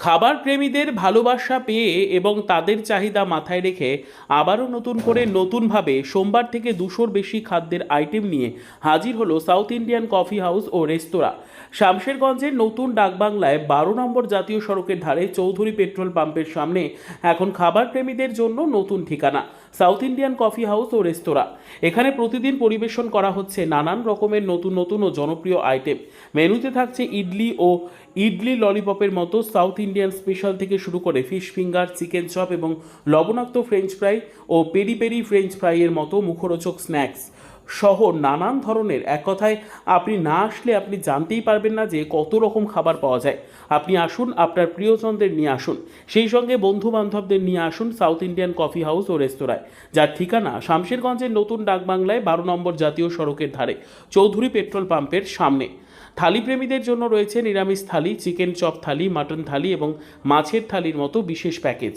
খাবার প্রেমীদের ভালোবাসা পেয়ে এবং তাদের চাহিদা মাথায় রেখে আবারও নতুন করে নতুনভাবে সোমবার থেকে 200-র বেশি খাদ্যের আইটেম নিয়ে হাজির হলো সাউথ ইন্ডিয়ান কফি হাউস ও রেস্তোরাঁ। শামশেরগঞ্জের নতুন ডাকবাংলায় 12 নম্বর জাতীয় সড়কের ধারে চৌধুরী পেট্রোল পাম্পের সামনে এখন খাবার প্রেমীদের জন্য নতুন ঠিকানা সাউথ ইন্ডিয়ান কফি হাউস ও রেস্তোরাঁ। এখানে প্রতিদিন পরিবেশন করা হচ্ছে নানান রকমের নতুন নতুন ও জনপ্রিয় আইটেম। মেনুতে থাকছে ইডলি ললিপপের মতো সাউথ ইন্ডিয়ান স্পেশাল থেকে শুরু করে ফিশ ফিঙ্গার, চিকেন চপ এবং লবণাক্ত ফ্রেঞ্চ ফ্রাই ও পেরি পেরি ফ্রেঞ্চ ফ্রাইয়ের মতো মুখরোচক স্ন্যাক্স সহ নানান ধরনের। এক কথায় আপনি না আসলে আপনি জানতেই পারবেন না যে কত রকম খাবার পাওয়া যায়। আপনি আসুন, আপনার প্রিয়জনদের নিয়ে আসুন, সেই সঙ্গে বন্ধু বান্ধবদের নিয়ে আসুন সাউথ ইন্ডিয়ান কফি হাউস ও রেস্তোরাঁয়, যার ঠিকানা শামশেরগঞ্জের নতুন ডাকবাংলায় 12 নম্বর জাতীয় সড়কের ধারে চৌধুরী পেট্রোল পাম্পের সামনে। থালি প্রেমীদের জন্য রয়েছে নিরামিষ থালি, চিকেন চপ থালি, মাটন থালি এবং মাছের থালির মতো বিশেষ প্যাকেজ।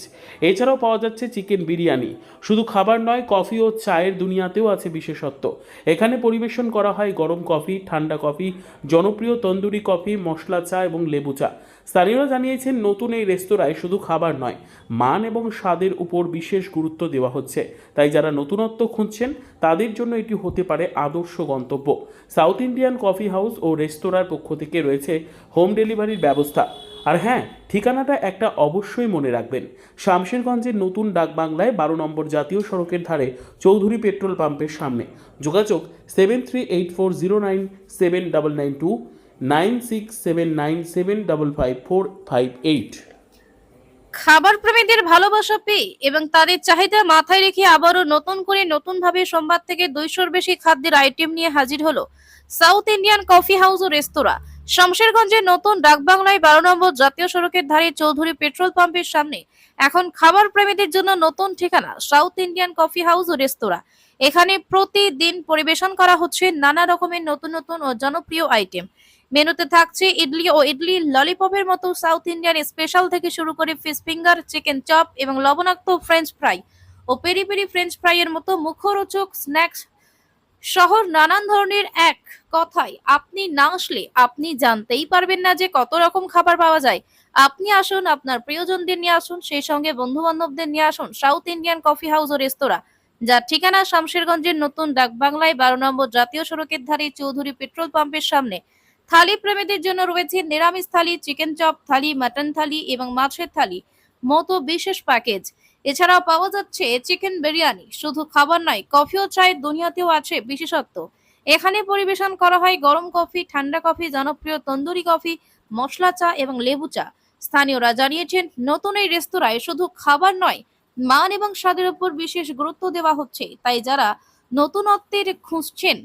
এছাড়াও পাওয়া যাচ্ছে চিকেন বিরিয়ানি। শুধু খাবার নয়, কফি ও চায়ের দুনিয়াতেও আছে বিশেষত্ব। এখানে পরিবেশন করা হয় গরম কফি, ঠান্ডা কফি, জনপ্রিয় তন্দুরি কফি, মশলা চা এবং লেবু চা। স্থানীয়রা জানিয়েছেন নতুন এই রেস্তোরাঁয় শুধু খাবার নয়, মান এবং স্বাদের উপর বিশেষ গুরুত্ব দেওয়া হচ্ছে। তাই যারা নতুনত্ব খুঁজছেন তাদের জন্য এটি হতে পারে আদর্শ গন্তব্য। সাউথ ইন্ডিয়ান কফি হাউস ও রেস্তোরাঁর পক্ষ থেকে রয়েছে হোম ডেলিভারির ব্যবস্থা। আর হ্যাঁ, ঠিকানাটা একটা অবশ্যই মনে রাখবেন, শামশেরগঞ্জের নতুন ডাকবাংলায় 12 নম্বর জাতীয় সড়কের ধারে চৌধুরী পেট্রোল পাম্পের সামনে। যোগাযোগ 7384099792, 9679755458। খাবার প্রেমীদের ভালোবাসা পেয়ে এবং তাদের চাহিদা মাথায় রেখে আবারও নতুন করে নতুনভাবে সোমবার থেকে 200-র বেশি খাদ্যের আইটেম নিয়ে হাজির হলো সাউথ ইন্ডিয়ান কফি হাউস ও রেস্তোরাঁ। শামশেরগঞ্জের নতুন ডাকবাংলায় 12 নম্বর জাতীয় সড়কের ধারে চৌধুরী পেট্রোল পাম্পের সামনে এখন খাবার প্রেমীদের জন্য নতুন ঠিকানা সাউথ ইন্ডিয়ান কফি হাউস ও রেস্তোরাঁ। এখানে প্রতিদিন পরিবেশন করা হচ্ছে নানা রকমের নতুন নতুন ও জনপ্রিয় আইটেম। মেনুতে থাকছে ইডলি ললিপপের মতো সাউথ ইন্ডিয়ান স্পেশাল থেকে শুরু করে ফিশ ফিঙ্গার, চিকেন চপ এবং লবণাক্ত ফ্রেঞ্চ ফ্রাই ও পেরি পেরি ফ্রেঞ্চ ফ্রাইয়ের মতো মুখরোচক স্ন্যাক্স সহ নানান ধরনের। এক কথায় আপনি না আসলে আপনি জানতেই পারবেন না যে কত রকম খাবার পাওয়া যায়। আপনি আসুন, আপনার প্রিয়জনদের নিয়ে আসুন, সেই সঙ্গে বন্ধু বান্ধবদের নিয়ে আসুন সাউথ ইন্ডিয়ান কফি হাউস ও রেস্তোরাঁ, যার ঠিকানা শামশেরগঞ্জের নতুন ডাকবাংলায় 12 নম্বর জাতীয় সড়কের ধারে চৌধুরী পেট্রোল পাম্পের সামনে। থালি প্রেমীদের জন্য রয়েছে নিরামিষ থালি, চিকেন চপ থালি, মাটন থালি এবং মাছের থালি মতো বিশেষ প্যাকেজ। এছাড়াও পাওয়া যাচ্ছে চিকেন বিরিয়ানি। শুধু খাবার নয়, কফি ও চায়ের দুনিয়াতেও আছে বিশেষত্ব। এখানে পরিবেশন করা হয় গরম কফি, ঠান্ডা কফি, জনপ্রিয় তন্দুরি কফি, মশলা চা এবং লেবু চা। স্থানীয়রা জানিয়েছেন নতুন এই রেস্তোরাঁয় শুধু খাবার নয়, মান এবং স্বাদের উপর বিশেষ গুরুত্ব দেওয়া হচ্ছে। তাই যারা নতুনত্বের খুঁজছেন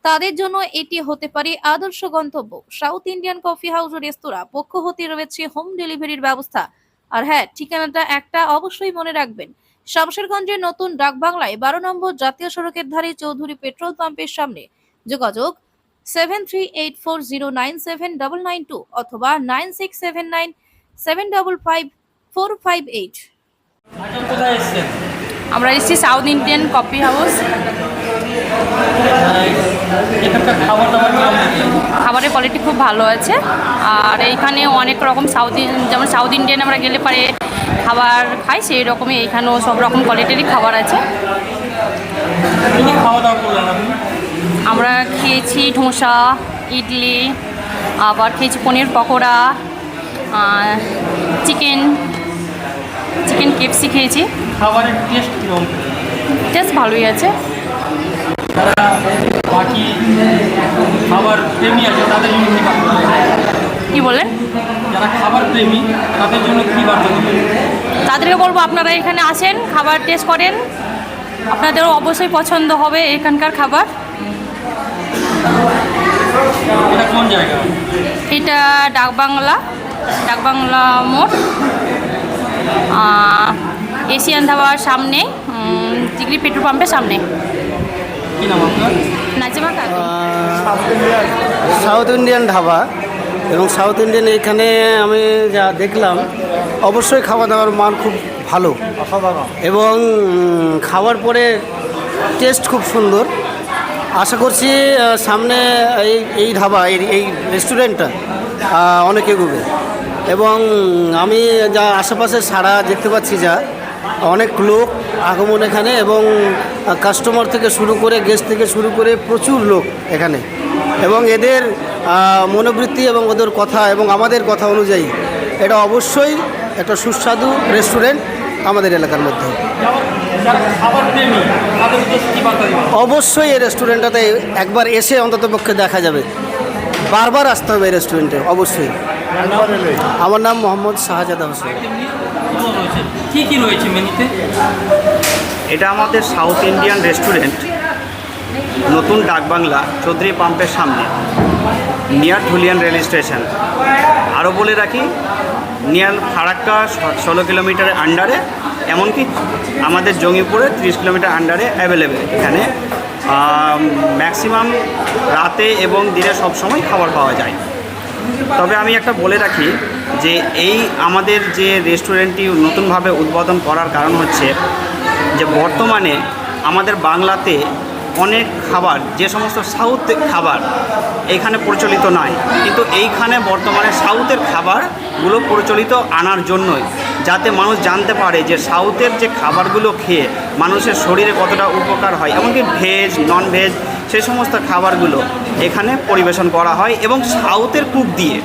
তাদের জন্য এটি হতে পারে আদর্শ গন্তব্য। সাউথ ইন্ডিয়ান কফি হাউস ও রেস্তোরাঁ পক্ষ হতে রয়েছে হোম ডেলিভারির ব্যবস্থা। আর হ্যাঁ, ঠিকানাটা একটা অবশ্যই মনে রাখবেন, শামশেরগঞ্জের নতুন ডাকবাংলায় 12 নম্বর জাতীয় সড়কের ধারে চৌধুরী পেট্রোল পাম্পের সামনে। যোগাযোগ 7384097992 অথবা 9679755458। আমরা এসেছি সাউথ ইন্ডিয়ান কফি হাউস। খাবারের কোয়ালিটি খুব ভালো আছে। আর এইখানে অনেক রকম যেমন সাউথ ইন্ডিয়ান আমরা গেলে পারে খাবার খাই, সেই রকমই এইখানেও সব রকম কোয়ালিটিরই খাবার আছে। আমরা খেয়েছি ধোসা, ইডলি, আবার খেয়েছি পনির পকোড়া, চিকেন কেএফসি খেয়েছি। খাবারের টেস্ট ভালোই আছে। যারা বাকি খাবার প্রেমী আছে তাদের জন্য কি বলেন? যারা খাবার প্রেমী তাদের জন্য কী বার্তা দেবেন? তাদেরকে বলবো আপনারা এখানে আসেন, খাবার টেস্ট করেন, আপনাদেরও অবশ্যই পছন্দ হবে এখানকার খাবার। এটা কোন জায়গা? এটা ডাকবাংলা মোড়, এশিয়ান ধাবার সামনে, চিগড়ি পেট্রোল পাম্পের সামনে। কী নাম আপনার? নাজিমা খাতুন। সাউথ ইন্ডিয়ান ধাবা এবং সাউথ ইন্ডিয়ান এখানে আমি যা দেখলাম অবশ্যই খাওয়া দাওয়ার মান খুব ভালো এবং খাওয়ার পরে টেস্ট খুব সুন্দর। আশা করছি সামনে এই ধাবা এই রেস্টুরেন্টটা অনেক এগোবে এবং আমি যা আশেপাশে সারা দেখতে পাচ্ছি যা অনেক লোক আগমন এখানে, এবং কাস্টমার থেকে শুরু করে গেস্ট থেকে শুরু করে প্রচুর লোক এখানে, এবং এদের মনোবৃত্তি এবং ওদের কথা এবং আমাদের কথা অনুযায়ী এটা অবশ্যই একটা সুস্বাদু রেস্টুরেন্ট আমাদের এলাকার মধ্যে। যারা খাবার প্রেমী তাদের উদ্দেশ্যে কি বার্তা দিবেন? অবশ্যই এই রেস্টুরেন্টটাতে একবার এসে অন্ততপক্ষে দেখা যাবে, বারবার আসতে হবে এই রেস্টুরেন্টে অবশ্যই। আমার নাম মোহাম্মদ শাহজাদা হোসেন। কি কি রয়েছে মেনুতে? এটা আমাদের সাউথ ইন্ডিয়ান রেস্টুরেন্ট, নতুন ডাকবাংলা, চৌধুরী পাম্পের সামনে, নিয়ার ধুলিয়ান রেল স্টেশন। আরও বলে রাখি, নিয়ার ফারাক্কা 16 কিলোমিটারের আন্ডারে, এমনকি আমাদের জঙ্গিপুরে 30 কিলোমিটার আন্ডারে অ্যাভেলেবেল। এখানে ম্যাক্সিমাম রাতে এবং দিনে সবসময় খাবার পাওয়া যায়। তবে আমি একটা বলে রাখি যে এই আমাদের যে রেস্টুরেন্টটি নতুনভাবে উদ্বোধন করার কারণ হচ্ছে যে বর্তমানে আমাদের বাংলাতে অনেক খাবার, যে সমস্ত সাউথ খাবার এখানে প্রচলিত নয়, কিন্তু এইখানে বর্তমানে সাউথের খাবারগুলো প্রচলিত আনার জন্যই, যাতে মানুষ জানতে পারে যে সাউথের যে খাবারগুলো খেয়ে মানুষের শরীরে কতটা উপকার হয়, এমনকি ভেজ নন ভেজ সেই সমস্ত খাবারগুলো এখানে পরিবেশন করা হয়। এবং সাউথের কুক দিয়ে,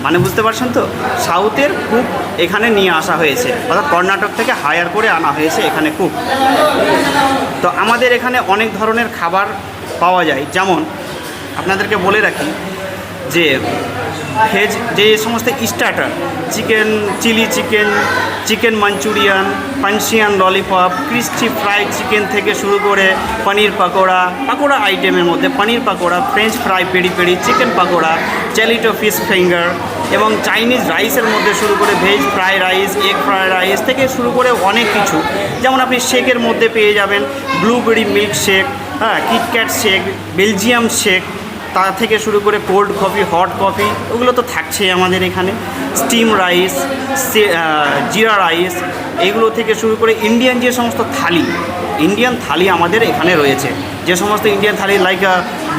মানে বুঝতে পারছেন তো, সাউথের কুক এখানে নিয়ে আসা হয়েছে, অর্থাৎ কর্ণাটক থেকে হায়ার করে আনা হয়েছে এখানে কুক। তো আমাদের এখানে অনেক ধরনের খাবার পাওয়া যায়, যেমন আপনাদেরকে বলে রাখি যে ভেজ যে সমস্ত starter, chicken chilli chicken, chicken Manchurian, পাঞ্চিয়ান ললিপপ, ক্রিস্পি ফ্রাইড চিকেন থেকে শুরু করে পনির পাকোড়া, পাকোড়া আইটেমের মধ্যে paneer pakora, French fry, peri peri, chicken pakora, চেলিটো ফিশ ফিঙ্গার, এবং চাইনিজ রাইসের মধ্যে শুরু করে veg fry rice, egg fry rice থেকে শুরু করে অনেক কিছু। যেমন আপনি শেকের মধ্যে পেয়ে যাবেন ব্লুবেরি মিল্ক শেক, হ্যাঁ, কিটক্যাট শেক, বেলজিয়াম শেক, তা থেকে শুরু করে কোল্ড কফি, হট কফি, ওগুলো তো থাকছেই আমাদের এখানে। স্টিম রাইস, জিরা রাইস, এগুলো থেকে শুরু করে ইন্ডিয়ান যে সমস্ত থালি, ইন্ডিয়ান থালি আমাদের এখানে রয়েছে। যে সমস্ত ইন্ডিয়ান থালি লাইক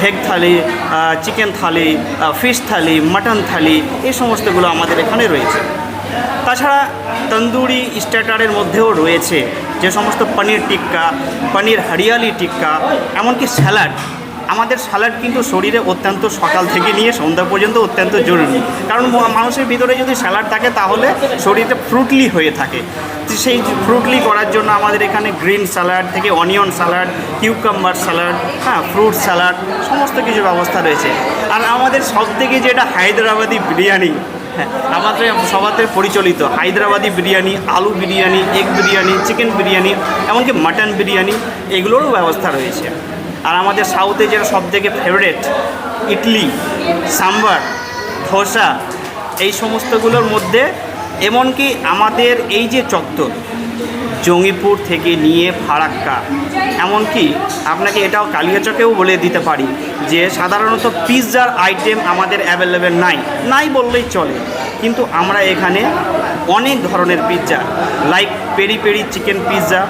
ভেগ থালি, চিকেন থালি, ফিশ থালি, মাটন থালি, এই সমস্তগুলো আমাদের এখানে রয়েছে। তাছাড়া তন্দুরি স্টার্টারের মধ্যেও রয়েছে যে সমস্ত পনির টিক্কা, পনির হরিয়ালি টিক্কা, এমনকি স্যালাড। আমাদের স্যালাড কিন্তু শরীরে অত্যন্ত সকাল থেকে নিয়ে সন্ধ্যা পর্যন্ত অত্যন্ত জরুরি, কারণ মানুষের ভিতরে যদি স্যালাড থাকে তাহলে শরীরটা ফ্রুটলি হয়ে থাকে। সেই ফ্রুটলি করার জন্য আমাদের এখানে গ্রিন স্যালাড থেকে অনিয়ন স্যালাড, কিউকাম্বার স্যালাড, হ্যাঁ, ফ্রুট স্যালাড, সমস্ত কিছু ব্যবস্থা রয়েছে। আর আমাদের সবথেকে যেটা হায়দ্রাবাদি বিরিয়ানি, হ্যাঁ, আমাদের সবাতে পরিচালিত হায়দ্রাবাদি বিরিয়ানি, আলু বিরিয়ানি, এগ বিরিয়ানি, চিকেন বিরিয়ানি, এমনকি মাটন বিরিয়ানি, এগুলোরও ব্যবস্থা রয়েছে। আর আমাদের সাউথে যেটা সবথেকে ফেভারেট, ইডলি, সাম্বার, ধোসা, এই সমস্তগুলোর মধ্যে এমনকি আমাদের এই যে চত্বর জঙ্গিপুর থেকে নিয়ে ফারাক্কা, এমনকি আপনাকে এটাও কালিয়াচকেও বলে দিতে পারি যে সাধারণত পিৎজার আইটেম আমাদের অ্যাভেলেবেল নাই বললেই চলে, কিন্তু আমরা এখানে অনেক ধরনের pizza like peri peri chicken pizza,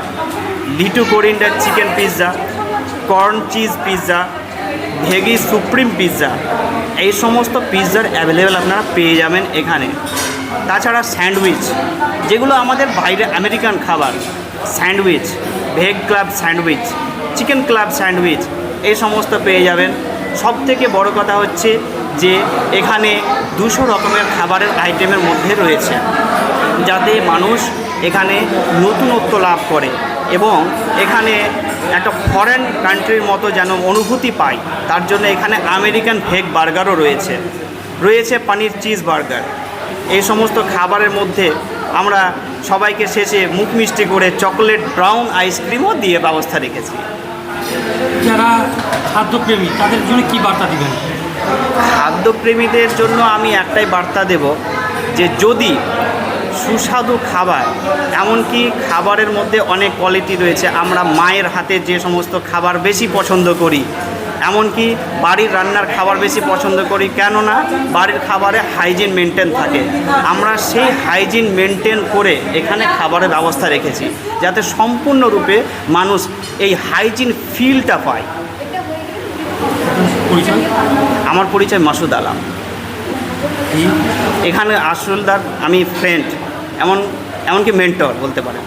লিটু coriander chicken pizza, corn cheese pizza, veggie supreme pizza, এই সমস্ত পিৎজার অ্যাভেলেবেল আপনারা পেয়ে যাবেন এখানে। তাছাড়া স্যান্ডউইচ, যেগুলো আমাদের বাইরে আমেরিকান খাবার, sandwich, vague club sandwich, chicken club sandwich, এই সমস্ত পেয়ে যাবেন। সবথেকে বড় কথা হচ্ছে যে এখানে 200 রকমের খাবারের আইটেমের মধ্যে রয়েছে, যাতে মানুষ এখানে নতুনত্ব লাভ করে এবং এখানে একটা ফরেন কান্ট্রির মতো যেন অনুভূতি পায়, তার জন্য এখানে আমেরিকান ভেগ বার্গারও রয়েছে পনির চিজ বার্গার। এই সমস্ত খাবারের মধ্যে আমরা সবাইকে শেষে মুখ মিষ্টি করে চকোলেট ব্রাউন আইসক্রিমও দিয়ে ব্যবস্থা রেখেছি। যারা খাদ্যপ্রেমী তাদের জন্য কি বার্তা দিবেন? খাদ্যপ্রেমীদের জন্য আমি একটাই বার্তা দেব যে যদি সুস্বাদু খাবার, এমনকি খাবারের মধ্যে অনেক কোয়ালিটি রয়েছে, আমরা মায়ের হাতে যে সমস্ত খাবার বেশি পছন্দ করি, এমনকি বাড়ির রান্নার খাবার বেশি পছন্দ করি, কেননা বাড়ির খাবারে হাইজিন মেনটেন থাকে। আমরা সেই হাইজিন মেনটেন করে এখানে খাবারের ব্যবস্থা রেখেছি, যাতে সম্পূর্ণরূপে মানুষ এই হাইজিন ফিলটা পায়। পরিচয়? আমার পরিচয় মাসুদ আলম। কি এখানে আশরুলদার আমি ফ্রেন্ড, এমনকি মেন্টর বলতে পারেন।